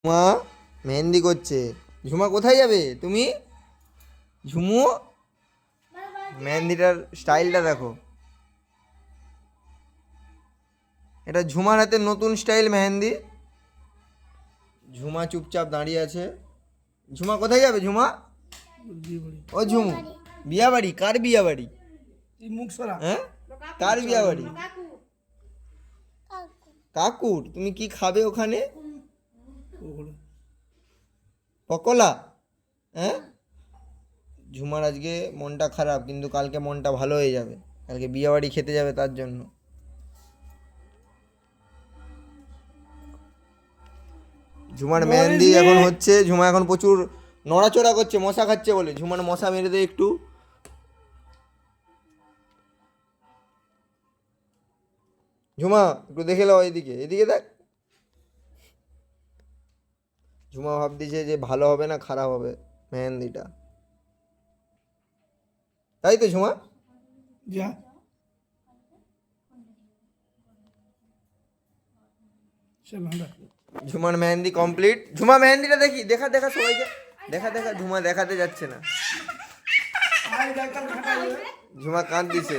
ঝুমা মেহেন্দি করছে। ঝুমা কোথায় যাবে তুমি? ঝুমু, মেহেন্দিটার স্টাইলটা দেখো। এটা ঝুমার হাতে নতুন স্টাইল মেহেন্দি। ঝুমা চুপচাপ দাঁড়িয়ে আছে। ঝুমা কোথায় যাবে? ঝুমা, ও ঝুমু, বিয়া বাড়ি? কার বিয়া বাড়ি? মুখ সরা। হ্যাঁ, কার বিয়া বাড়ি? কাকুর। তুমি কি খাবে ওখানে? পকোলা? হ্যাঁ। ঝুমার আজকে মনটা খারাপ, কিন্তু কালকে মনটা ভালো হয়ে যাবে। কালকে বিয়ে বাড়ি খেতে যাবে তার জন্য। ঝুমার মেহেন্দি এখন হচ্ছে। ঝুমা এখন প্রচুর নড়াচড়া করছে, মশা খাচ্ছে বলে। ঝুমার মশা মেরে দে একটু। ঝুমা একটু দেখে নাও, এদিকে এদিকে দেখ। ঝুমা ভাবতেছে যে ভালো হবে না খারাপ হবে মেহেন্দিটা, তাই তো ঝুমা? যা সে ভাঙা। ঝুমার মেহেন্দি কমপ্লিট। ঝুমা মেহেন্দিটা দেখি, দেখা দেখা সবাইকে দেখা দেখা। ঝুমা দেখাতে যাচ্ছে না। ঝুমা কাঁদ দিছে।